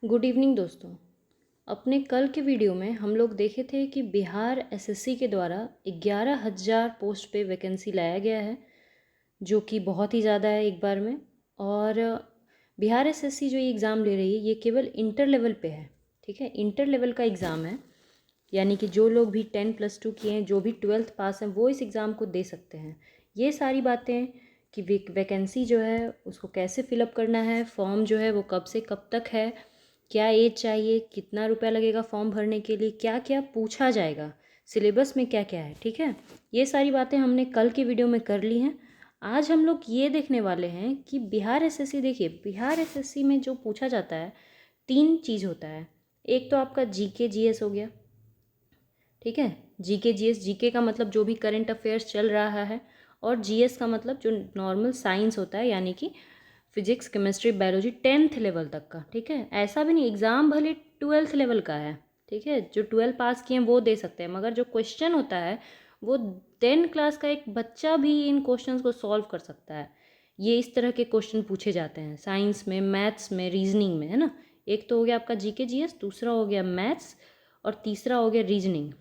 Good evening दोस्तों। अपने कल के वीडियो में हम लोग देखे थे कि बिहार एसएससी के द्वारा 11,000 पोस्ट पे वैकेंसी लाया गया है, जो कि बहुत ही ज़्यादा है एक बार में। और बिहार एसएससी जो ये एग्ज़ाम ले रही है ये केवल इंटर लेवल पे है। ठीक है, इंटर लेवल का एग्ज़ाम है, यानी कि जो लोग भी 10+2 किए हैं, जो भी 12th पास हैं, वो इस एग्ज़ाम को दे सकते हैं। ये सारी बातें कि वैकेंसी जो है उसको कैसे फिलअप करना है, फॉर्म जो है वो कब से कब तक है, क्या एज चाहिए, कितना रुपया लगेगा फॉर्म भरने के लिए, क्या क्या पूछा जाएगा, सिलेबस में क्या क्या है, ठीक है, ये सारी बातें हमने कल के वीडियो में कर ली हैं। आज हम लोग ये देखने वाले हैं कि बिहार एसएससी, देखिए बिहार एसएससी में जो पूछा जाता है 3 चीज़ होता है। एक तो आपका जीके जीएस हो गया, ठीक है, जीके जीएस, जीके का मतलब जो भी करंट अफेयर्स चल रहा है, और जीएस का मतलब जो नॉर्मल साइंस होता है, यानी कि physics chemistry biology 10th level तक का। ठीक है, ऐसा भी नहीं एग्ज़ाम भले 12th लेवल का है, ठीक है, जो 12 पास किए हैं वो दे सकते हैं, मगर जो क्वेश्चन होता है वो 10 क्लास का एक बच्चा भी इन क्वेश्चंस को सॉल्व कर सकता है। ये इस तरह के क्वेश्चन पूछे जाते हैं साइंस में, मैथ्स में, रीजनिंग में, है ना। एक तो हो गया आपका जीके जीएस, दूसरा हो गया मैथ्स, और तीसरा हो गया रीजनिंग।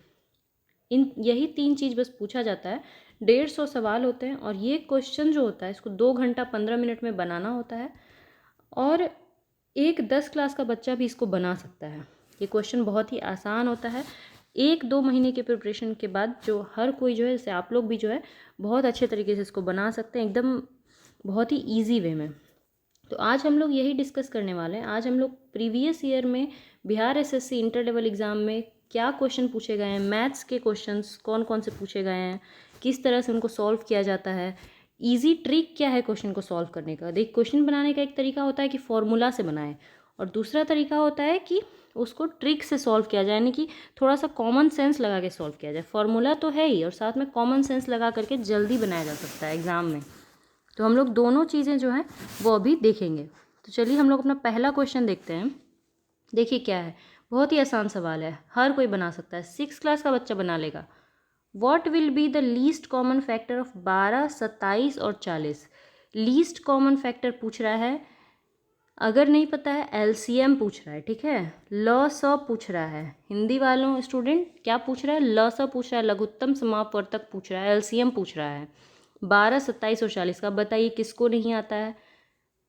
इन यही 3 चीज़ बस पूछा जाता है। 150 सवाल होते हैं, और ये क्वेश्चन जो होता है इसको 2 घंटा 15 मिनट में बनाना होता है, और एक 10 क्लास का बच्चा भी इसको बना सकता है। ये क्वेश्चन बहुत ही आसान होता है। 1-2 महीने के प्रिपरेशन के बाद जो हर कोई जो है, जैसे आप लोग भी जो है बहुत अच्छे तरीके से इसको बना सकते हैं, एकदम बहुत ही ईजी वे में। तो आज हम लोग यही डिस्कस करने वाले हैं। आज हम लोग प्रीवियस ईयर में Bihar SSC inter level exam में क्या क्वेश्चन पूछे गए हैं, मैथ्स के क्वेश्चंस कौन कौन से पूछे गए हैं, किस तरह से उनको सॉल्व किया जाता है, इजी ट्रिक क्या है क्वेश्चन को सॉल्व करने का। देख, क्वेश्चन बनाने का एक तरीका होता है कि फॉर्मूला से बनाएं, और दूसरा तरीका होता है कि उसको ट्रिक से सॉल्व किया जाए, यानी कि थोड़ा सा कॉमन सेंस लगा के सॉल्व किया जाए। फॉर्मूला तो है ही, और साथ में कॉमन सेंस लगा करके जल्दी बनाया जा सकता है एग्ज़ाम में। तो हम लोग दोनों चीज़ें जो हैं वो अभी देखेंगे। तो चलिए हम लोग अपना पहला क्वेश्चन देखते हैं। देखिए क्या है, बहुत ही आसान सवाल है, हर कोई बना सकता है, 6 क्लास का बच्चा बना लेगा। What will be the least common factor of 12, 27 और 40? लीस्ट कॉमन फैक्टर पूछ रहा है। अगर नहीं पता है, एलसीएम पूछ रहा है, ठीक है, ल स पूछ रहा है। हिंदी वालों स्टूडेंट क्या पूछ रहा है, ल स पूछ रहा है, लघुत्तम समापवर्तक पूछ रहा है, एलसीएम पूछ रहा है 12, 27 और 40 का। बताइए किसको नहीं आता है।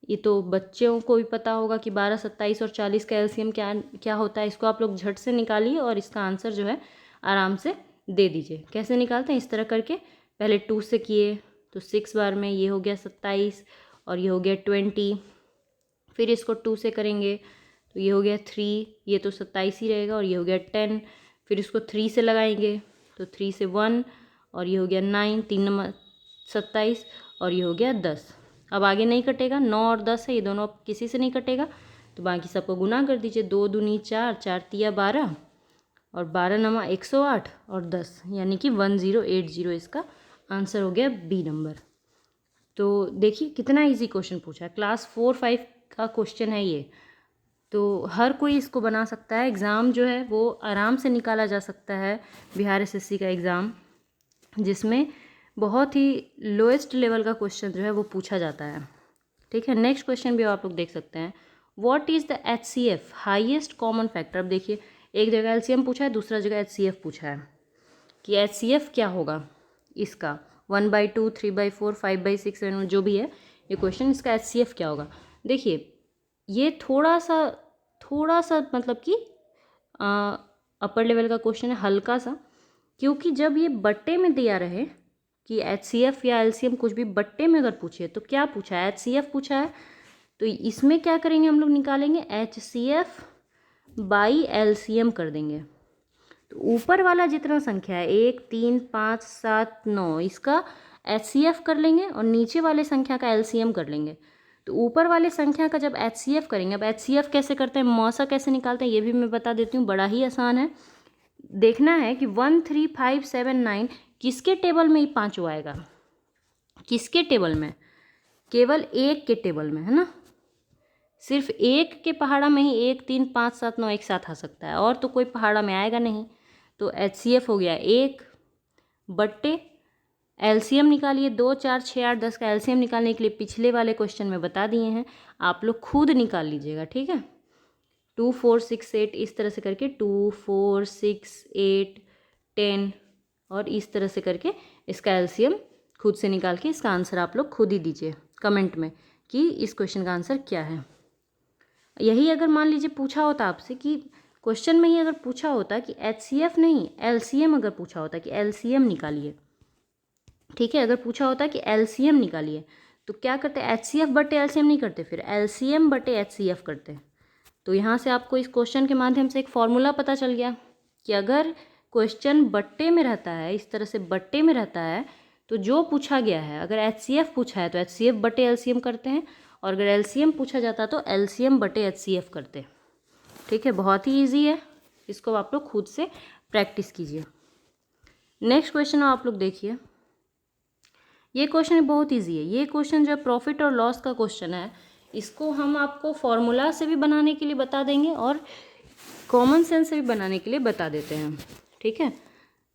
ये तो बच्चों को भी पता होगा कि 12, 27 और 40 का एलसीएम क्या क्या होता है। इसको आप लोग झट से निकालिए और इसका आंसर जो है आराम से दे दीजिए। कैसे निकालते हैं, इस तरह करके पहले 2 से किए तो 6 बार में ये हो गया 27, और ये हो गया 20। फिर इसको 2 से करेंगे तो ये हो गया 3, ये तो 27 ही रहेगा, और ये हो गया 10। फिर इसको 3 से लगाएंगे तो 3 से 1, और ये हो गया 9, 3 नंबर 27, और ये हो गया 10। अब आगे नहीं कटेगा, 9 और 10 है, ये दोनों अब किसी से नहीं कटेगा, तो बाकी सबको गुना कर दीजिए। 2 दूनी 4, 4 तिया 12, और 12 नमा 108, और 10, यानी कि 1080 इसका आंसर हो गया बी नंबर। तो देखिए कितना इजी क्वेश्चन पूछा है, क्लास 4-5 का क्वेश्चन है ये। तो हर कोई इसको बना सकता है, एग्ज़ाम जो है वो आराम से निकाला जा सकता है। बिहार एसएससी का एग्ज़ाम जिसमें बहुत ही लोएस्ट लेवल का क्वेश्चन जो है वो पूछा जाता है। ठीक है, नेक्स्ट क्वेश्चन भी आप लोग देख सकते हैं। What is the HCF highest common factor. अब देखिए, एक जगह एलसीएम पूछा है, दूसरा जगह एचसीएफ पूछा है कि एचसीएफ क्या होगा इसका। 1/2, 3/4, 5/6, 7, जो भी है ये क्वेश्चन, इसका एचसीएफ क्या होगा। देखिए ये थोड़ा सा मतलब कि अपर लेवल का क्वेश्चन है, हल्का सा, क्योंकि जब ये बट्टे में दिया रहे कि एचसीएफ या एलसीएम कुछ भी बट्टे में अगर पूछे, तो क्या पूछा है, एचसीएफ पूछा है, तो इसमें क्या करेंगे हम लोग, निकालेंगे एचसीएफ बाई एलसीएम कर देंगे। तो ऊपर वाला जितना संख्या है 1, 3, 5, 7, 9, इसका एचसीएफ कर लेंगे, और नीचे वाले संख्या का एलसीएम कर लेंगे। तो ऊपर वाले संख्या का जब एचसीएफ करेंगे, अब एचसीएफ कैसे करते हैं, मौसा कैसे निकालते हैं, ये भी मैं बता देती हूँ, बड़ा ही आसान है। देखना है कि 1, 3, 5, 7, 9 किसके टेबल में ही पाँचों आएगा, किसके टेबल में, केवल एक के टेबल में, है ना। सिर्फ एक के पहाड़ा में ही 1, 3, 5, 7, 9 एक साथ आ सकता है, और तो कोई पहाड़ा में आएगा नहीं। तो एचसीएफ हो गया 1 बट्टे, एलसीएम निकालिए 2, 4, 6, 8, 10 का एलसीएम निकालने के लिए पिछले वाले क्वेश्चन में बता दिए हैं, आप लोग खुद निकाल लीजिएगा, ठीक है। 2 4 6 8 इस तरह से करके 2 4 6 8 10 और इस तरह से करके इसका एलसीएम खुद से निकाल के इसका आंसर आप लोग खुद ही दीजिए कमेंट में कि इस क्वेश्चन का आंसर क्या है। यही अगर मान लीजिए पूछा होता आपसे कि क्वेश्चन में ही अगर पूछा होता कि एचसीएफ नहीं एलसीएम अगर पूछा होता कि एलसीएम निकालिए, ठीक है, अगर पूछा होता कि एलसीएम निकालिए तो क्या करते, एचसीएफ बटे एलसीएम नहीं करते, फिर एलसीएम बटे एचसीएफ करते। तो यहाँ से आपको इस क्वेश्चन के माध्यम से एक फॉर्मूला पता चल गया कि अगर क्वेश्चन बट्टे में रहता है, इस तरह से बट्टे में रहता है, तो जो पूछा गया है अगर एचसीएफ पूछा है तो एचसीएफ बटे एलसीएम करते हैं, और अगर एलसीएम पूछा जाता तो एलसीएम बटे एचसीएफ करते हैं। ठीक है, बहुत ही ईजी है, इसको आप लोग खुद से प्रैक्टिस कीजिए। नेक्स्ट क्वेश्चन आप लोग देखिए, ये क्वेश्चन बहुत ईजी है। ये क्वेश्चन जो प्रॉफिट और लॉस का क्वेश्चन है, इसको हम आपको फॉर्मूला से भी बनाने के लिए बता देंगे और कॉमन सेंस से भी बनाने के लिए बता देते हैं। ठीक है,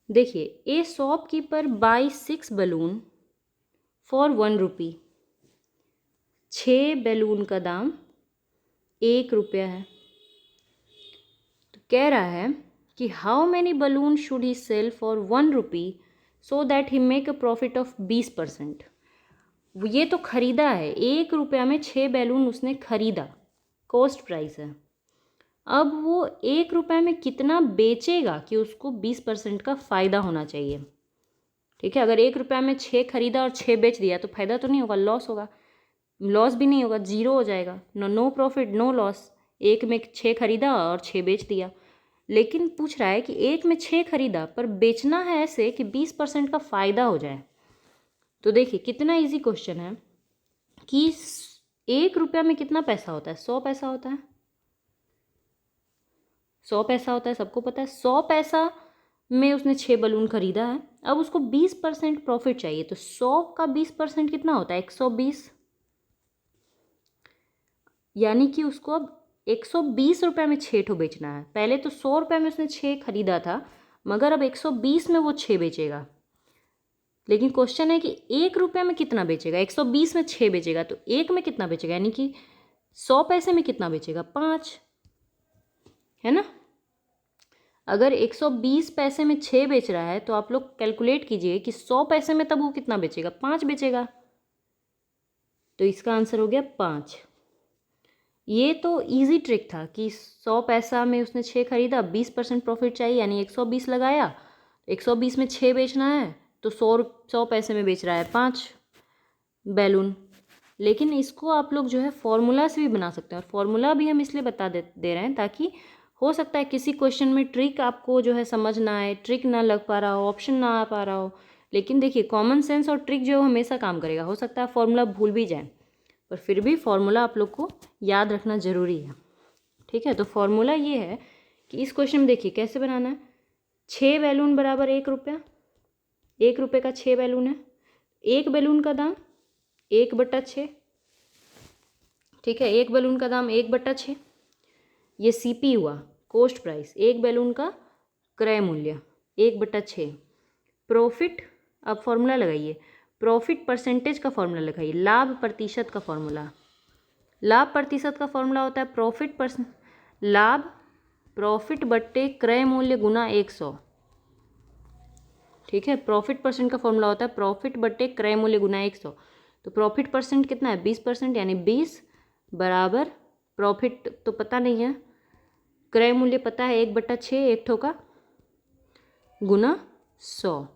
देखिए, a shopkeeper buy 6 balloon for 1 rupee. 6 balloon का दाम 1 रुपया है। तो कह रहा है कि how many balloon should he sell for 1 rupee so that he make a profit of 20%। ये तो खरीदा है, 1 रुपया में 6 बैलून उसने खरीदा, कॉस्ट प्राइस है। अब वो 1 रुपये में कितना बेचेगा कि उसको 20% का फ़ायदा होना चाहिए। ठीक है, अगर 1 रुपये में 6 खरीदा और 6 बेच दिया तो फ़ायदा तो नहीं होगा, लॉस होगा। लॉस भी नहीं होगा, जीरो हो जाएगा, नो प्रॉफिट नो लॉस। 1 में 6 खरीदा और 6 बेच दिया। लेकिन पूछ रहा है कि 1 में 6 खरीदा पर बेचना है ऐसे कि 20% का फ़ायदा हो जाए। तो देखिए कितना इजी क्वेश्चन है कि 1 रुपया में कितना पैसा होता है, 100 पैसा होता है। 100 पैसा होता है, सबको पता है। 100 पैसा में उसने 6 बलून खरीदा है। अब उसको 20% प्रॉफिट चाहिए, तो 100 का 20% कितना होता है, 120। यानी कि उसको अब 120 रुपये में 6 ठो बेचना है। पहले तो 100 रुपये में उसने 6 खरीदा था, मगर अब 120 में वो 6 बेचेगा। लेकिन क्वेश्चन है कि 1 रुपये में कितना बेचेगा, 120 में 6 बेचेगा तो 1 में कितना बेचेगा, यानी कि 100 पैसे में कितना बेचेगा, 5, है ना। अगर 120 पैसे में 6 बेच रहा है तो आप लोग कैलकुलेट कीजिए कि 100 पैसे में तब वो कितना बेचेगा, 5 बेचेगा। तो इसका आंसर हो गया 5। ये तो इजी ट्रिक था कि 100 पैसा में उसने 6 खरीदा, 20% प्रॉफिट चाहिए, यानी 120 लगाया, 120 में 6 बेचना है तो 100 पैसे में बेच रहा है 5 बैलून। लेकिन इसको आप लोग जो है फॉर्मूला से भी बना सकते हैं, और फॉर्मूला भी हम इसलिए बता दे रहे हैं ताकि हो सकता है किसी क्वेश्चन में ट्रिक आपको जो है समझ ना आए, ट्रिक ना लग पा रहा हो, ऑप्शन ना आ पा रहा हो। लेकिन देखिए कॉमन सेंस और ट्रिक जो हमेशा काम करेगा। हो सकता है फॉर्मूला भूल भी जाए, पर फिर भी फॉर्मूला आप लोग को याद रखना ज़रूरी है। ठीक है, तो फॉर्मूला ये है कि इस क्वेश्चन में देखिए कैसे बनाना है। 6 बैलून बराबर 1 रुपया, 1 रुपये का 6 बैलून है। 1 बैलून का दाम 1/6। ठीक है, 1 बैलून का दाम 1/6। ये सीपी हुआ, कॉस्ट प्राइस। 1 बैलून का क्रय मूल्य 1/6। प्रॉफिट, अब फॉर्मूला लगाइए, प्रॉफिट परसेंटेज का फॉर्मूला लगाइए, लाभ प्रतिशत का फॉर्मूला। लाभ प्रतिशत का फॉर्मूला होता है लाभ प्रॉफिट बट्टे क्रय मूल्य गुना 100। ठीक है, प्रॉफिट परसेंट का फॉर्मूला होता है प्रॉफिट बट्टे क्रय मूल्य गुना 100। तो प्रॉफिट परसेंट कितना है, 20%, यानी 20 बराबर प्रॉफिट तो पता नहीं है, क्रय मूल्य पता है 1/6, 1 ठो का गुना 100।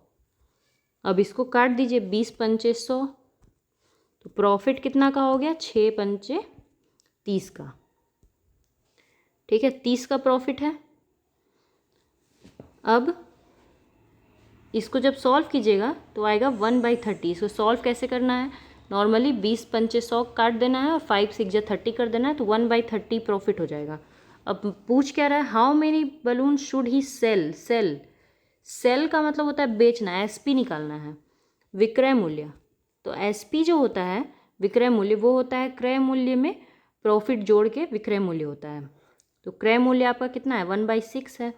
अब इसको काट दीजिए, 20 पंचे 100, तो प्रॉफिट कितना का हो गया, 6 पंचे 30 का। ठीक है, 30 का प्रॉफिट है। अब इसको जब सॉल्व कीजिएगा तो आएगा 1/30। इसको सॉल्व कैसे करना है, नॉर्मली 20 पंचे 100 काट देना है और 5 6 30 कर देना है, तो 1/30 प्रॉफिट हो जाएगा। अब पूछ क्या रहा है, how many balloon should he sell. Sell का मतलब होता है बेचना, एसपी निकालना है। विक्रय मूल्य, तो एसपी जो होता है विक्रय मूल्य, वो होता है क्रय मूल्य में प्रॉफिट जोड़ के विक्रय मूल्य होता है। तो क्रय मूल्य आपका कितना है, 1/6 है,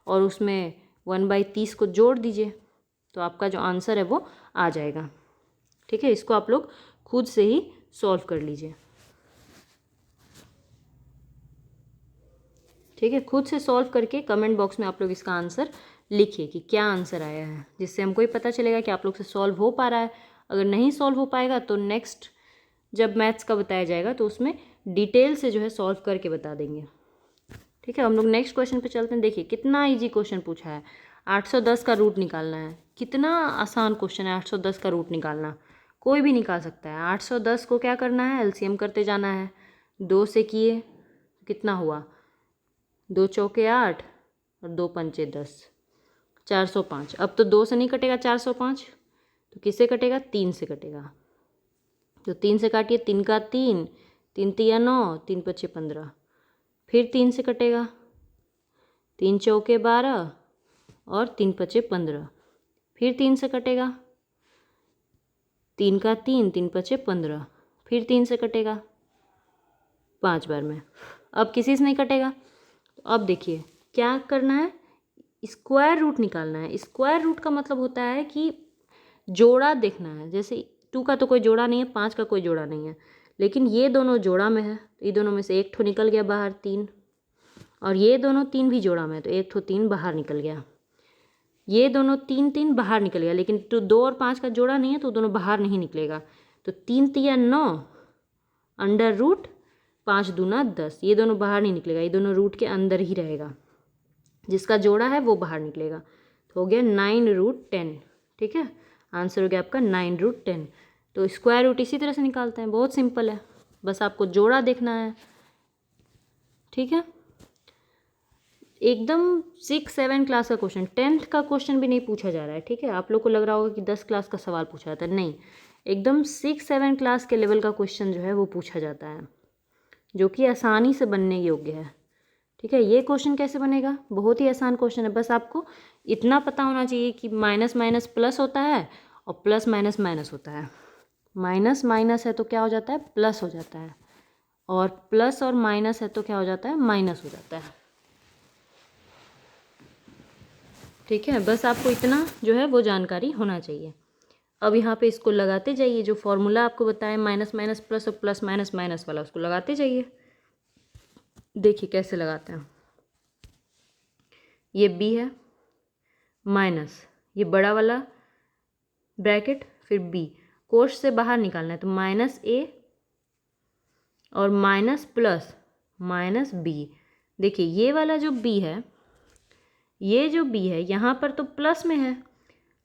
और उसमें 1/30 को जोड़ दीजिए तो आपका जो आंसर है वो आ जाएगा। ठीक है, इसको आप लोग खुद से ही सॉल्व कर लीजिए। ठीक है, खुद से सॉल्व करके कमेंट बॉक्स में आप लोग इसका आंसर लिखिए कि क्या आंसर आया है, जिससे हमको ही पता चलेगा कि आप लोग से सॉल्व हो पा रहा है। अगर नहीं सॉल्व हो पाएगा तो नेक्स्ट जब मैथ्स का बताया जाएगा तो उसमें डिटेल से जो है सॉल्व करके बता देंगे। ठीक है, हम लोग नेक्स्ट क्वेश्चन पे चलते हैं। देखिए कितना इजी क्वेश्चन पूछा है, 810 का रूट निकालना है। कितना आसान क्वेश्चन है 810 का रूट निकालना, कोई भी निकाल सकता है। 810 को क्या करना है, एलसीएम करते जाना है। 2 से किए कितना हुआ, 2 चौके 8 और 2 पंचे 10, 405। अब तो 2 से नहीं कटेगा 405, तो किससे कटेगा, 3 से कटेगा। तो 3 से काटिए, 3 का 3, 3 तिया 9, 3 पचे 15। फिर 3 से कटेगा, 3 चौके 12 और 3 पचे 15। फिर 3 से कटेगा, 3 का 3, 3 पचे 15। फिर 3 से कटेगा 5 बार में। अब किसी से नहीं कटेगा। तो अब देखिए क्या करना है, स्क्वायर रूट निकालना है। स्क्वायर रूट का मतलब होता है कि जोड़ा देखना है। जैसे 2 का तो कोई जोड़ा नहीं है, 5 का कोई जोड़ा नहीं है, लेकिन ये दोनों जोड़ा में है, तो ये दोनों में से एक ठो निकल गया बाहर 3, और ये दोनों 3 भी जोड़ा में है, तो एक ठो 3 बाहर निकल गया। ये दोनों 3 बाहर निकल गया, लेकिन तो 2 और 5 का जोड़ा नहीं है, तो दोनों बाहर नहीं निकलेगा। तो 3 तिया 9 अंडर रूट 5 दूना 10, ये दोनों बाहर नहीं निकलेगा, ये दोनों रूट के अंदर ही रहेगा। जिसका जोड़ा है वो बाहर निकलेगा। तो हो गया 9√10। ठीक है, आंसर हो गया आपका 9√10। तो स्क्वायर रूट इसी तरह से निकालते हैं, बहुत सिंपल है, बस आपको जोड़ा देखना है। ठीक है, एकदम 6-7 क्लास का क्वेश्चन, 10th का क्वेश्चन भी नहीं पूछा जा रहा है। ठीक है, आप लोग को लग रहा होगा कि 10 क्लास का सवाल पूछा जाता है, नहीं, एकदम 6-7 क्लास के लेवल का क्वेश्चन जो है वो पूछा जाता है, जो कि आसानी से बनने योग्य है। ठीक है, ये क्वेश्चन कैसे बनेगा, बहुत ही आसान क्वेश्चन है। बस आपको इतना पता होना चाहिए कि माइनस माइनस प्लस होता है और प्लस माइनस माइनस होता है। माइनस माइनस है तो क्या हो जाता है, प्लस हो जाता है, और प्लस और माइनस है तो क्या हो जाता है, माइनस हो जाता है। ठीक है, बस आपको इतना जो है वो जानकारी होना चाहिए। अब यहाँ पे इसको लगाते जाइए, जो फॉर्मूला आपको बताएं माइनस माइनस प्लस और प्लस माइनस माइनस वाला, उसको लगाते जाइए। देखिए कैसे लगाते हैं। ये b है माइनस ये बड़ा वाला ब्रैकेट, फिर b, कोष से बाहर निकालना है, तो -a और माइनस प्लस माइनस b। देखिए ये वाला जो b है, ये जो b है यहाँ पर तो प्लस में है,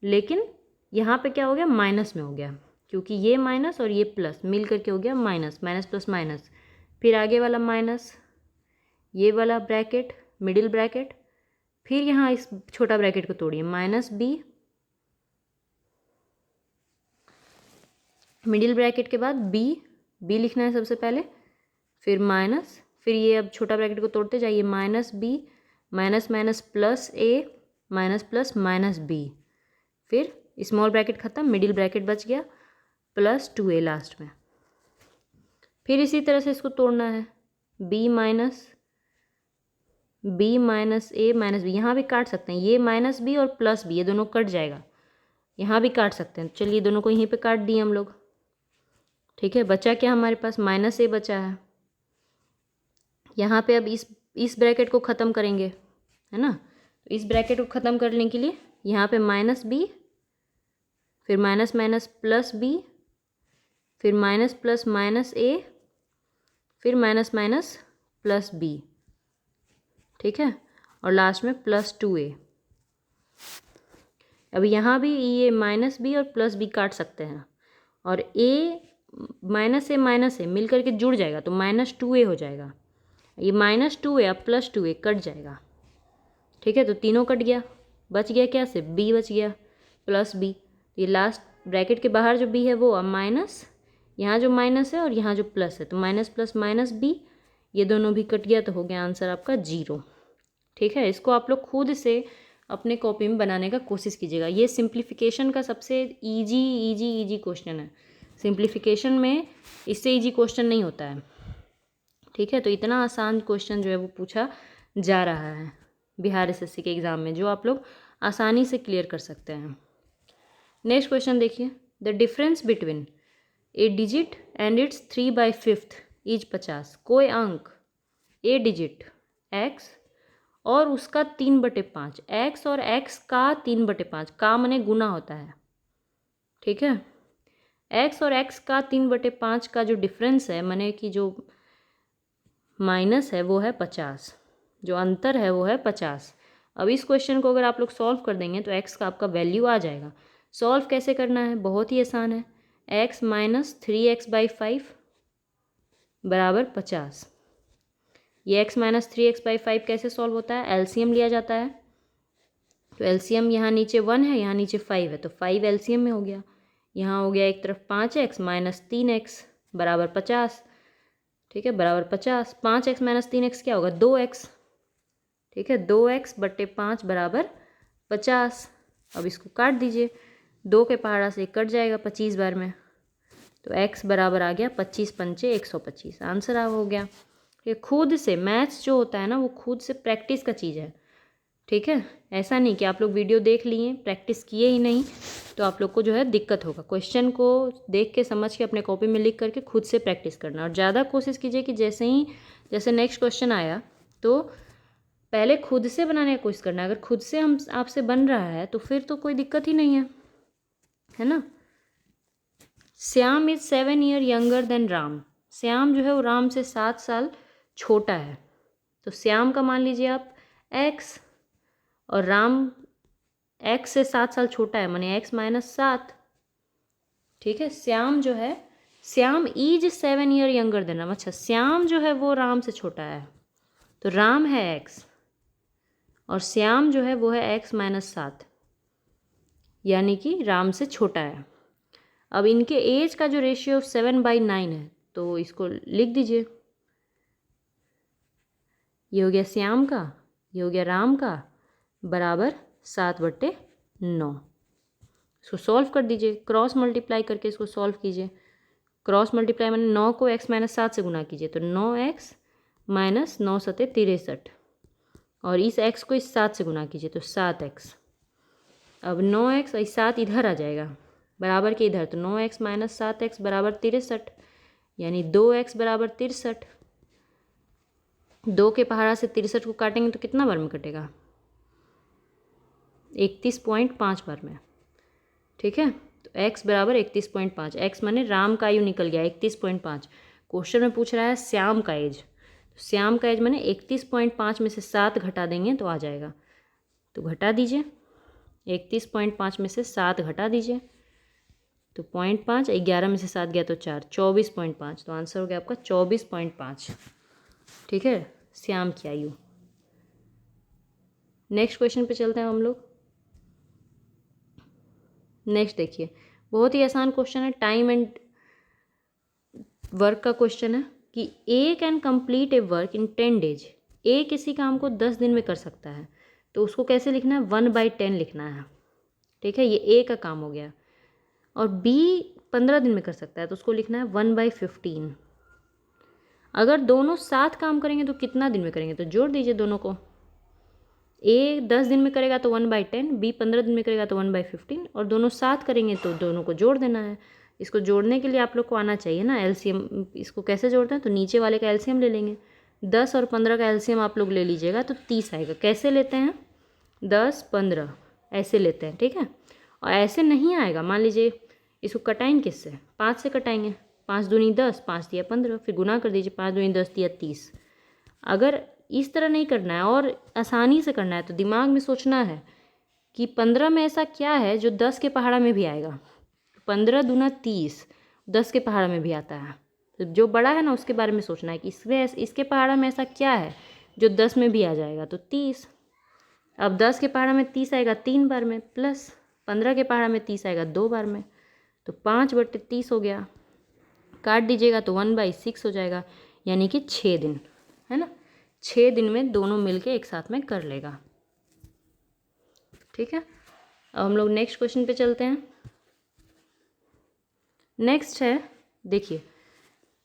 लेकिन यहाँ पे क्या हो गया, माइनस में हो गया, क्योंकि ये माइनस और ये प्लस मिल करके हो गया माइनस, माइनस प्लस माइनस। फिर आगे वाला माइनस, ये वाला ब्रैकेट मिडिल ब्रैकेट, फिर यहाँ इस छोटा ब्रैकेट को तोड़िए, -b, मिडिल ब्रैकेट के बाद b लिखना है सबसे पहले, फिर माइनस, फिर ये अब छोटा ब्रैकेट को तोड़ते जाइए, -b minus minus plus a minus plus minus b, फिर स्मॉल ब्रैकेट ख़त्म, मिडिल ब्रैकेट बच गया, +2a लास्ट में। फिर इसी तरह से इसको तोड़ना है, b minus a minus b, यहाँ भी काट सकते हैं, ये -b और +b ये दोनों कट जाएगा, यहाँ भी काट सकते हैं। चलिए दोनों को यहीं पे काट दिए हम लोग। ठीक है, बचा क्या हमारे पास, -a बचा है। यहाँ पे अब इस ब्रैकेट को ख़त्म करेंगे, है ना, तो इस ब्रैकेट को ख़त्म करने के लिए यहाँ पे -b, फिर माइनस माइनस प्लस b, फिर माइनस प्लस माइनस a, फिर माइनस माइनस प्लस b। ठीक है, और लास्ट में +2a। अब यहाँ भी ये -b और +b काट सकते हैं, और a माइनस ए मिल करके जुड़ जाएगा तो -2a हो जाएगा। ये -2a अब +2a कट जाएगा। ठीक है, तो तीनों कट गया, बच गया क्या से, b बच गया प्लस b। ये लास्ट ब्रैकेट के बाहर जो b है वो अब माइनस, यहाँ जो माइनस है और यहाँ जो प्लस है, तो माइनस प्लस माइनस b, ये दोनों भी कट गया, तो हो गया आंसर आपका 0। ठीक है, इसको आप लोग खुद से अपने कॉपी में बनाने का कोशिश कीजिएगा। ये सिंप्लीफिकेशन का सबसे इजी क्वेश्चन है। सिंप्लीफिकेशन में इससे इजी क्वेश्चन नहीं होता है। ठीक है, तो इतना आसान क्वेश्चन जो है वो पूछा जा रहा है बिहार एसएससी के एग्ज़ाम में, जो आप लोग आसानी से क्लियर कर सकते हैं। नेक्स्ट क्वेश्चन देखिए, the difference between A digit and it's 3/5 is 50। कोई अंक ए डिजिट x और उसका 3/5, x और x का 3/5, का माने गुना होता है, ठीक है। x और x का 3/5 का जो डिफरेंस है, माने कि जो माइनस है वो है 50, जो अंतर है वो है 50। अब इस क्वेश्चन को अगर आप लोग सॉल्व कर देंगे तो x का आपका वैल्यू आ जाएगा। सॉल्व कैसे करना है, बहुत ही आसान है। x माइनस 3x/5 बराबर 50। ये x माइनस 3x/5 कैसे सॉल्व होता है, एलसीएम लिया जाता है। तो एलसीएम यहाँ नीचे 1 है, यहाँ नीचे 5 है, तो 5 एलसीएम में हो गया। यहाँ हो गया एक तरफ 5x माइनस 3x बराबर 50, ठीक है, बराबर 50। 5x माइनस 3x क्या होगा, 2x, ठीक है। 2x/5 बराबर 50। अब इसको काट दीजिए, 2 के पहाड़ा से कट जाएगा 25 बार में, तो x बराबर आ गया 25 पंचे 125, आंसर हो गया। ये खुद से मैथ्स जो होता है ना, वो खुद से प्रैक्टिस का चीज़ है, ठीक है। ऐसा नहीं कि आप लोग वीडियो देख लिए, प्रैक्टिस किए ही नहीं, तो आप लोग को जो है दिक्कत होगा। क्वेश्चन को देख के समझ के अपने कॉपी में लिख करके खुद से प्रैक्टिस करना, और ज़्यादा कोशिश कीजिए कि जैसे नेक्स्ट क्वेश्चन आया तो पहले खुद से बनाने की कोशिश करना। अगर खुद से हम आपसे बन रहा है तो फिर तो कोई दिक्कत ही नहीं है ना। Shyam is 7 year younger than Ram. Shyam जो है वो राम से 7 साल छोटा है, तो श्याम का मान लीजिए आप x, और राम x से 7 साल छोटा है, माने x माइनस 7, ठीक है। श्याम जो है, Shyam is 7 year younger than Ram. अच्छा, श्याम जो है वो राम से छोटा है, तो राम है x और श्याम जो है वो है x माइनस 7, यानी कि राम से छोटा है। अब इनके एज का जो रेशियो 7/9 है, तो इसको लिख दीजिए। ये हो गया श्याम का, ये हो गया राम का, बराबर 7/9। इसको सॉल्व कर दीजिए, क्रॉस मल्टीप्लाई करके इसको सॉल्व कीजिए। क्रॉस मल्टीप्लाई मैंने 9 को x माइनस 7 से गुना कीजिए, तो 9x माइनस 9 सते 63, और इस x को इस 7 से गुना कीजिए तो 7x। अब 9x और 7 इधर आ जाएगा, बराबर के इधर, तो 9x माइनस 7x बराबर 63, यानी 2x बराबर 63। 2 के पहाड़ा से 63 को काटेंगे तो कितना बार में कटेगा, 31.5 बार में, ठीक है। तो x बराबर 31.5, x माने राम का आयु निकल गया 31.5। क्वेश्चन में पूछ रहा है श्याम का एज, तो श्याम का एज माने 31.5 में से 7 घटा देंगे तो आ जाएगा, तो घटा दीजिए, 31.5 में से 7 घटा दीजिए, तो 0.5, 11 में से 7 गया तो 4, 24.5, तो आंसर हो गया आपका 24.5, ठीक है, श्याम की आयु। नेक्स्ट क्वेश्चन पे चलते हैं हम लोग। नेक्स्ट देखिए, बहुत ही आसान क्वेश्चन है, टाइम एंड वर्क का क्वेश्चन है कि A can complete a work in 10 days। A किसी काम को 10 दिन में कर सकता है, तो उसको कैसे लिखना है, 1/10 लिखना है, ठीक है। ये ए का काम हो गया। और बी 15 दिन में कर सकता है, तो उसको लिखना है 1/15। अगर दोनों साथ काम करेंगे तो कितना दिन में करेंगे, तो जोड़ दीजिए दोनों को। ए 10 दिन में करेगा तो 1/10, बी 15 दिन में करेगा तो 1/15, और दोनों साथ करेंगे तो दोनों को जोड़ देना है। इसको जोड़ने के लिए आप लोग को आना चाहिए ना एलसीएम। इसको कैसे जोड़ते हैं, तो नीचे वाले का एलसीएम ले लेंगे। 10 और 15 का एलसीएम आप लोग ले लीजिएगा तो 30 आएगा। कैसे लेते हैं, 10 15 ऐसे लेते हैं, ठीक है। और ऐसे नहीं आएगा, मान लीजिए इसको कटाएंगे किससे, 5 से कटाएंगे, 5 दूनी 10, 5 दिया 15, फिर गुना कर दीजिए, 5 दूनी 10 दिया 30। अगर इस तरह नहीं करना है और आसानी से करना है, तो दिमाग में सोचना है कि 15 में ऐसा क्या है जो 10 के पहाड़ा में भी आएगा। 15 दूना 30, 10 के पहाड़ा में भी आता है, तो जो बड़ा है ना उसके बारे में सोचना है कि इसके पहाड़ा में ऐसा क्या है जो 10 में भी आ जाएगा, तो 30। अब 10 के पहाड़ा में 30 आएगा 3 बार में, प्लस 15 के पहाड़ा में 30 आएगा 2 बार में, तो 5/30 हो गया। काट दीजिएगा तो 1/6 हो जाएगा, यानी कि 6 दिन, है ना। 6 दिन में दोनों मिलके एक साथ में कर लेगा, ठीक है। अब हम लोग नेक्स्ट क्वेश्चन पे चलते हैं। नेक्स्ट है, देखिए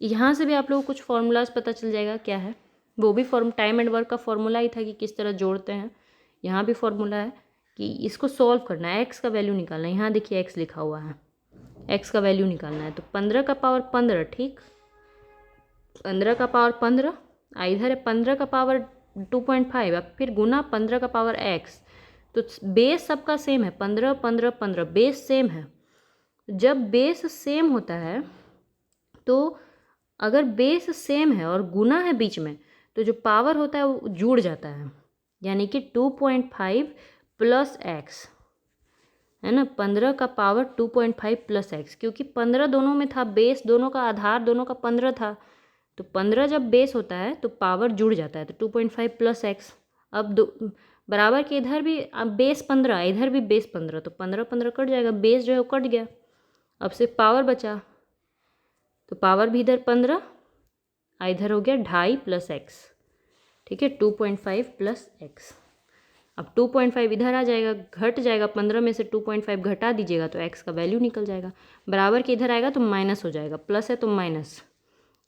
यहाँ से भी आप लोगों को कुछ फार्मूलाज पता चल जाएगा क्या है, वो भी टाइम एंड वर्क का फार्मूला ही था कि किस तरह जोड़ते हैं। यहाँ भी फार्मूला है कि इसको सॉल्व करना है, एक्स का वैल्यू निकालना है। यहाँ देखिए एक्स लिखा हुआ है, एक्स का वैल्यू निकालना है, तो 15 का पावर 15, ठीक, 15 का पावर 15, इधर है 15 का पावर 2.5, अब फिर गुना 15 का पावर x, तो बेस सबका सेम है, 15 15 15, बेस सेम है। जब बेस सेम होता है तो अगर बेस सेम है और गुना है बीच में, तो जो पावर होता है वो जुड़ जाता है, यानी कि 2.5 प्लस एक्स, है ना। 15 का पावर 2.5 प्लस एक्स, क्योंकि 15 दोनों में था, बेस दोनों का, आधार दोनों का 15 था, तो 15 जब बेस होता है तो पावर जुड़ जाता है, तो 2.5 प्लस एक्स। अब बराबर के इधर भी अब बेस 15, इधर भी बेस 15, तो 15 15 कट जाएगा, बेस जो है वो कट गया, अब सिर्फ पावर बचा, तो पावर भी इधर 15, इधर हो गया 2.5 प्लस एक्स, ठीक है, 2.5 प्लस एक्स। अब 2.5 इधर आ जाएगा, घट जाएगा, 15 में से 2.5 घटा दीजिएगा तो x का वैल्यू निकल जाएगा, बराबर के इधर आएगा तो माइनस हो जाएगा, प्लस है तो माइनस,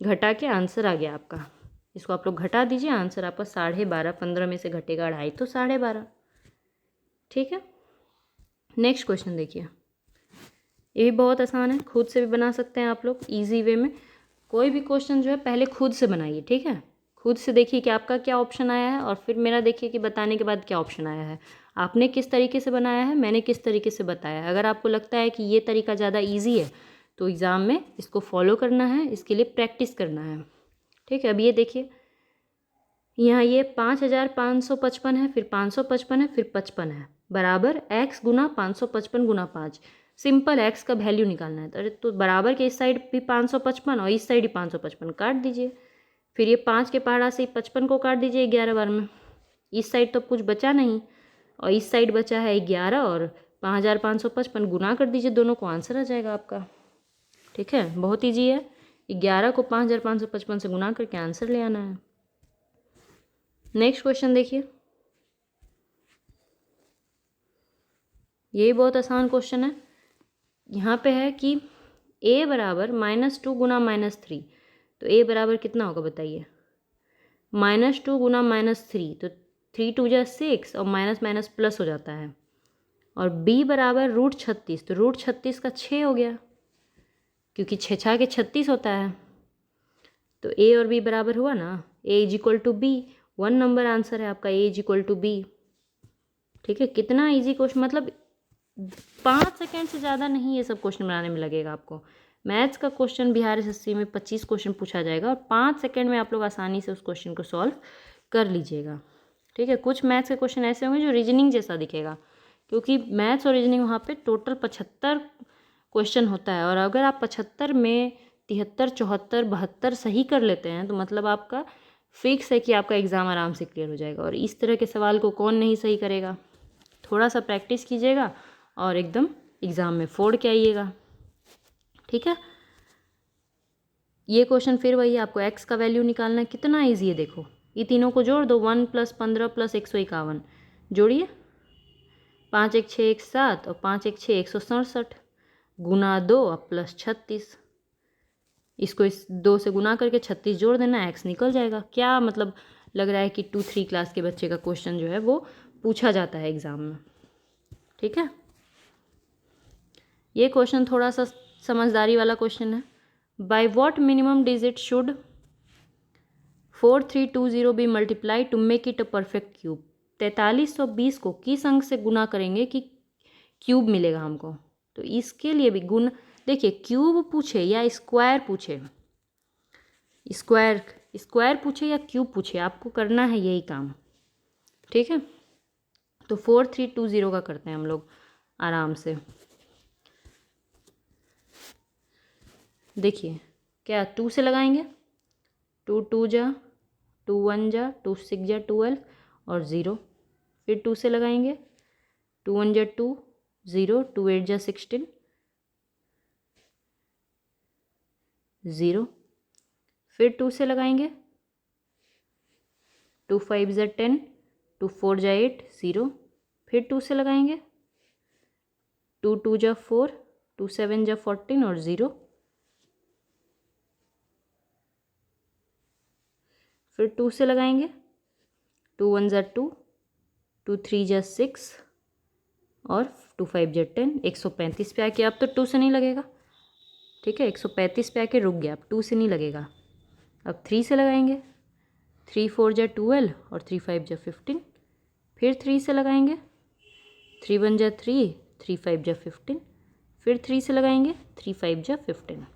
घटा के आंसर आ गया आपका। इसको आप लोग घटा दीजिए, आंसर आपका 12.5, 15 में से घटेगा 2.5 तो 12.5, ठीक है। नेक्स्ट क्वेश्चन देखिए, ये भी बहुत आसान है, खुद से भी बना सकते हैं आप लोग ईजी वे में। कोई भी क्वेश्चन जो है पहले खुद से बनाइए, ठीक है, खुद से देखिए कि आपका क्या ऑप्शन आया है, और फिर मेरा देखिए कि बताने के बाद क्या ऑप्शन आया है, आपने किस तरीके से बनाया है, मैंने किस तरीके से बताया है। अगर आपको लगता है कि ये तरीका ज़्यादा ईजी है तो एग्ज़ाम में इसको फॉलो करना है, इसके लिए प्रैक्टिस करना है, ठीक है। अब ये देखिए, यहाँ ये 5555 है, फिर 555 है, फिर 55 है, बराबर x गुना 555 गुना 5। सिंपल x का वैल्यू निकालना है, अरे तो बराबर के इस साइड भी 555 और इस साइड ही 555 काट दीजिए, फिर ये 5 के पहाड़ा से 55 को काट दीजिए 11 बार में, इस साइड तो कुछ बचा नहीं और इस साइड बचा है 11 और 5555 गुना कर दीजिए दोनों को, आंसर आ जाएगा आपका, ठीक है। बहुत ईजी है, 11 को 5555 से गुना करके आंसर ले आना है। नेक्स्ट क्वेश्चन देखिए, ये बहुत आसान क्वेश्चन है। यहाँ पे है कि a बराबर -2 गुना -3, तो a बराबर कितना होगा बताइए, -2 गुना -3, तो 3 2 जा 6 और माइनस माइनस प्लस हो जाता है, और b बराबर √36, तो √36 का 6 हो गया, क्योंकि 6 6 के 36 होता है, तो a और b बराबर हुआ ना, a = b, 1 नंबर आंसर है आपका, a = b, ठीक है। कितना इजी क्वेश्चन, मतलब 5 सेकेंड से ज़्यादा नहीं ये सब क्वेश्चन बनाने में लगेगा आपको। मैथ्स का क्वेश्चन बिहार एसएससी में 25 क्वेश्चन पूछा जाएगा और 5 सेकेंड में आप लोग आसानी से उस क्वेश्चन को सॉल्व कर लीजिएगा, ठीक है। कुछ मैथ्स के क्वेश्चन ऐसे होंगे जो रीजनिंग जैसा दिखेगा, क्योंकि मैथ्स और रीजनिंग वहाँ पे टोटल 75 क्वेश्चन होता है, और अगर आप 75 में 73 74 72 सही कर लेते हैं तो मतलब आपका फिक्स है कि आपका एग्ज़ाम आराम से क्लियर हो जाएगा। और इस तरह के सवाल को कौन नहीं सही करेगा, थोड़ा सा प्रैक्टिस कीजिएगा और एकदम एग्ज़ाम में फोड़ के आइएगा, ठीक है। ये क्वेश्चन फिर वही, आपको x का वैल्यू निकालना है, कितना ईजी है देखो, ये तीनों को जोड़ दो, 1 + 15 + 151, जोड़िए, 5 1 6 1 7 और 5 1 6 167, गुना 2 और प्लस 36, इसको इस 2 से गुना करके 36 जोड़ देना, x निकल जाएगा। क्या मतलब लग रहा है कि 2-3 क्लास के बच्चे का क्वेश्चन जो है वो पूछा जाता है एग्ज़ाम में, ठीक है। ये क्वेश्चन थोड़ा सा समझदारी वाला क्वेश्चन है। By what minimum digit should 4320 be multiply to make it a perfect cube. 4320 को किस अंक से गुना करेंगे कि क्यूब मिलेगा हमको, तो इसके लिए भी गुण देखिए, क्यूब पूछे या स्क्वायर पूछे, स्क्वायर पूछे या क्यूब पूछे, आपको करना है यही काम, ठीक है। तो 4320 का करते हैं हम लोग आराम से। देखिए क्या 2 से लगाएंगे, 2 2 जा 2 1 जा 2 6 जा 12 और 0, फिर 2 से लगाएंगे, 2 1 जा 2 0, 2 8 जा 16 0, फिर 2 से लगाएंगे, 2 5 जा 10, 2 4 जा 8 0, फिर 2 से लगाएंगे, 2 2 जा 4, 2 7 जा 14 और 0, फिर 2 से लगाएंगे, 2 1 जा 2, 2 3 जा 6 और 2 5 जा 10, 135 पे आके, अब तो 2 से नहीं लगेगा, ठीक है, 135 पे आके रुक गया, अब 2 से नहीं लगेगा। अब 3 से लगाएंगे, 3 4 जा 12 और 3 5 जा 15। फिर 3 से लगाएंगे, 3 1 जा 3, 3 5 जा 15। फिर 3 से लगाएंगे, 3 5 जा 15।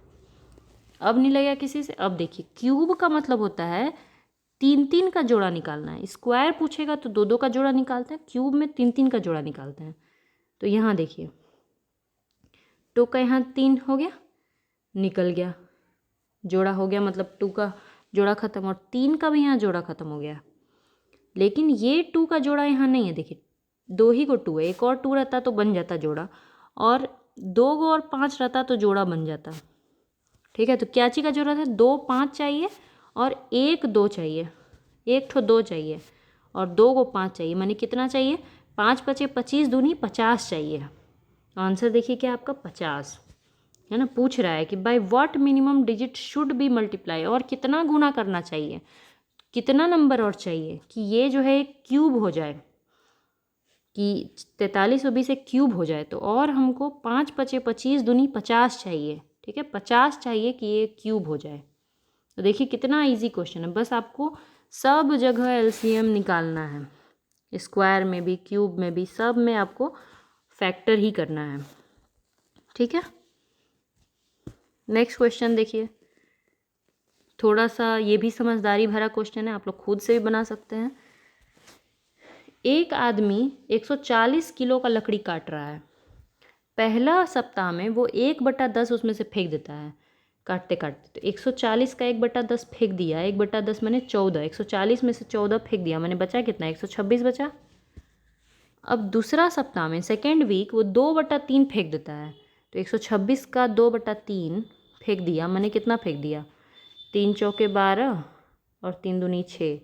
अब नहीं लगेगा किसी से। अब देखिए क्यूब का मतलब होता है 3 3 का जोड़ा निकालना है। स्क्वायर पूछेगा तो 2 2 का जोड़ा निकालते हैं, क्यूब में 3 3 का जोड़ा निकालते हैं। तो यहाँ देखिए 2 का यहाँ 3 हो गया, निकल गया, जोड़ा हो गया, मतलब 2 का जोड़ा खत्म, और 3 का भी यहाँ जोड़ा खत्म हो गया। लेकिन ये 2 का जोड़ा यहाँ नहीं है, देखिए 2 ही को 2 है, एक और 2 रहता तो बन जाता जोड़ा, और 2 और 5 रहता तो जोड़ा बन जाता। ठीक है, तो क्या चीज़ का जरूरत है, 2 5 चाहिए और 1 2 चाहिए, 1 ठो 2 चाहिए और 2 को 5 चाहिए, माने कितना चाहिए, 5 पचे 25 दूनी 50 चाहिए। आंसर देखिए क्या आपका 50 है ना। पूछ रहा है कि bye what minimum digit should be multiply, और कितना गुना करना चाहिए, कितना नंबर और चाहिए कि ये जो है क्यूब हो जाए, कि 43 और 20 एक क्यूब हो जाए। तो और हमको 5 पचे 25 दूनी 50 चाहिए। ठीक है, 50 चाहिए कि ये क्यूब हो जाए। तो देखिए कितना इजी क्वेश्चन है, बस आपको सब जगह एलसीएम निकालना है, स्क्वायर में भी, क्यूब में भी, सब में आपको फैक्टर ही करना है। ठीक है, नेक्स्ट क्वेश्चन देखिए, थोड़ा सा ये भी समझदारी भरा क्वेश्चन है, आप लोग खुद से भी बना सकते हैं। एक आदमी 140 किलो का लकड़ी काट रहा है। पहला सप्ताह में वो 1/10 उसमें से फेंक देता है काटते काटते। तो 140 का 1/10 फेंक दिया, 1/10 मैंने 14, 140 में से 14 फेंक दिया, मैंने बचा कितना, 126 बचा। अब दूसरा सप्ताह में सेकेंड वीक वो 2/3 फेंक देता है। तो 126 का 2/3 फेंक दिया, मैंने कितना फेंक दिया, 3 चौके 12 और 3 दूनी 6,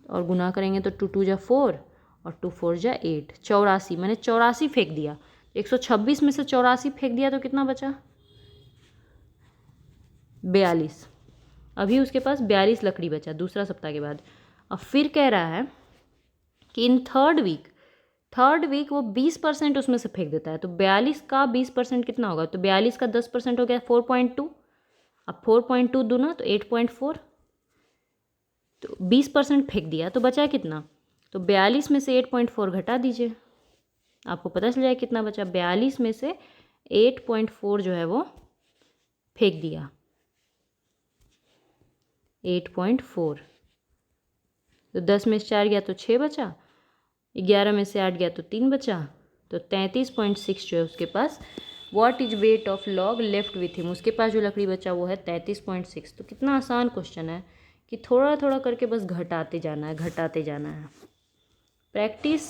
और गुना करेंगे तो 2 2 जा 4 और 2 4 जा 8, 84, मैंने 84 फेंक दिया। 126 में से 84 फेंक दिया तो कितना बचा, 42। अभी उसके पास 42 लकड़ी बचा दूसरा सप्ताह के बाद। अब फिर कह रहा है कि इन थर्ड वीक वो 20% उसमें से फेंक देता है। तो 42 का 20% कितना होगा, तो 42 का 10% हो गया 4.2। अब 4.2 दूना तो 8.4, तो 20% फेंक दिया तो बचा कितना, तो 42 में से 8.4 घटा दीजिए, आपको पता चल जाए कितना बचा। 42 में से 8.4 जो है वो फेंक दिया, 8.4। तो 10 में से 4 गया तो 6 बचा, 11 में से 8 गया तो 3 बचा, तो 33.6 जो है उसके पास। What is weight of log left with him, उसके पास जो लकड़ी बचा वो है 33.6। तो कितना आसान क्वेश्चन है कि थोड़ा थोड़ा करके बस घटाते जाना है, घटाते जाना है। प्रैक्टिस,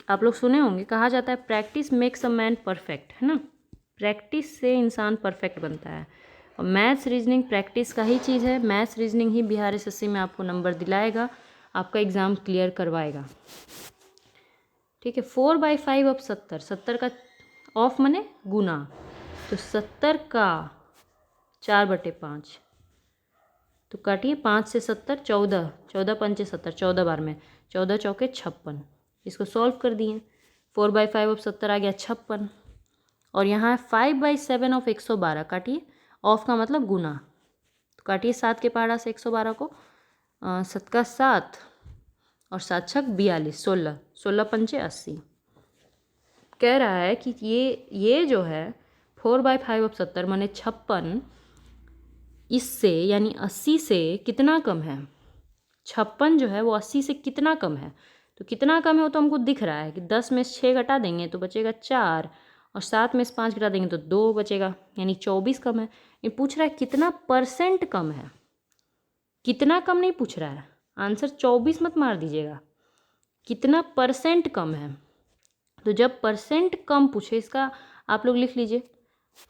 आप लोग सुने होंगे, कहा जाता है practice makes a man perfect, है ना। प्रैक्टिस से इंसान परफेक्ट बनता है, और मैथ्स रीजनिंग प्रैक्टिस का ही चीज़ है। मैथ्स रीजनिंग ही बिहार एसएससी में आपको नंबर दिलाएगा, आपका एग्ज़ाम क्लियर करवाएगा। ठीक है, 4/5 अब 70, 70 का ऑफ मने गुना, तो 70 का 4/5, तो काटिए 5 से 70, 14, 14 पंचे 70, 14 बार में, 14 चौके 56। इसको सॉल्व कर दिए, 4/5 अब 70 आ गया 56, और यहाँ 5/7 ऑफ 112, काटिए, ऑफ का मतलब गुना, तो काटिए 7 के पहाड़ा से 112 को, 7 का 7 और 7 छक 42, 16, 16 पंचे 80। कह रहा है कि ये जो है 4/5 ऑफ 70 माने 56 इससे यानी 80 से कितना कम है, 56 जो है वो 80 से कितना कम है। तो कितना कम है वो तो हमको दिख रहा है कि 10 में से 6 घटा देंगे तो बचेगा 4, और 7 में से 5 घटा देंगे तो 2 बचेगा, यानी 24 कम है। ये पूछ रहा है कितना परसेंट कम है, कितना कम नहीं पूछ रहा है, आंसर 24 मत मार दीजिएगा, कितना परसेंट कम है। तो जब परसेंट कम पूछे, इसका आप लोग लिख लीजिए,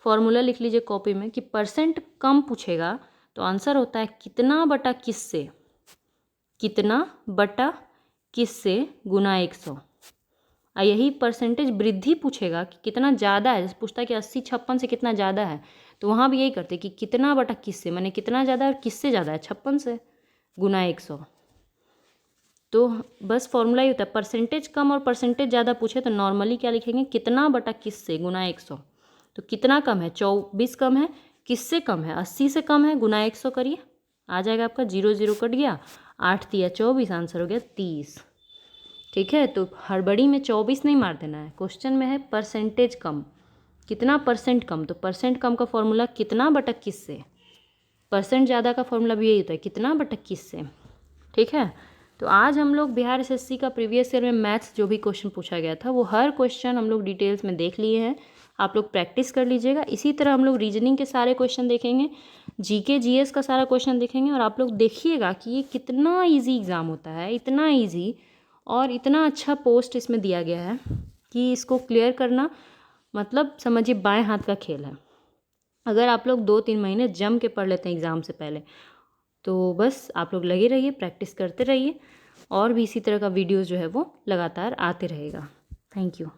फॉर्मूला लिख लीजिए कॉपी में, कि परसेंट कम पूछेगा तो आंसर होता है कितना बटा किससे, कितना बटा किससे गुना 100। और यही परसेंटेज वृद्धि पूछेगा कि कितना ज़्यादा है, जैसे पूछता है कि 80 56 से कितना ज़्यादा है, तो वहाँ भी यही करते कि कितना बटा किससे, माने कितना ज़्यादा है और किससे ज़्यादा है, 56 से गुना 100। तो बस फॉर्मूला ही होता है, परसेंटेज कम और परसेंटेज ज़्यादा पूछे तो नॉर्मली क्या लिखेंगे, कितना बटा किससे गुना 100। तो कितना कम है, 24 कम है, किससे कम है, 80 से कम है, गुना 100 करिए, आ जाएगा आपका 0 0 कट गया, 8 तिया 24, आंसर हो गया 30। ठीक है, तो हड़बड़ी में 24 नहीं मार देना है। क्वेश्चन में है परसेंटेज कम, कितना परसेंट कम, तो परसेंट कम का फॉर्मूला कितना बटा किस से, परसेंट ज़्यादा का फॉर्मूला भी यही होता है, कितना बटा किस से। ठीक है, तो आज हम लोग बिहार एसएससी का प्रीवियस ईयर में मैथ्स जो भी क्वेश्चन पूछा गया था वो हर क्वेश्चन हम लोग डिटेल्स में देख लिए हैं। आप लोग प्रैक्टिस कर लीजिएगा। इसी तरह हम लोग रीजनिंग के सारे क्वेश्चन देखेंगे, जीके जीएस का सारा क्वेश्चन देखेंगे, और आप लोग देखिएगा कि ये कितना ईजी एग्ज़ाम होता है, इतना ईजी और इतना अच्छा पोस्ट इसमें दिया गया है कि इसको क्लियर करना मतलब समझिए बाएं हाथ का खेल है। अगर आप लोग 2-3 महीने जम के पढ़ लेते हैं एग्ज़ाम से पहले, तो बस आप लोग लगे रहिए, प्रैक्टिस करते रहिए, और भी इसी तरह का वीडियोज़ जो है वो लगातार आते रहेगा। Thank you.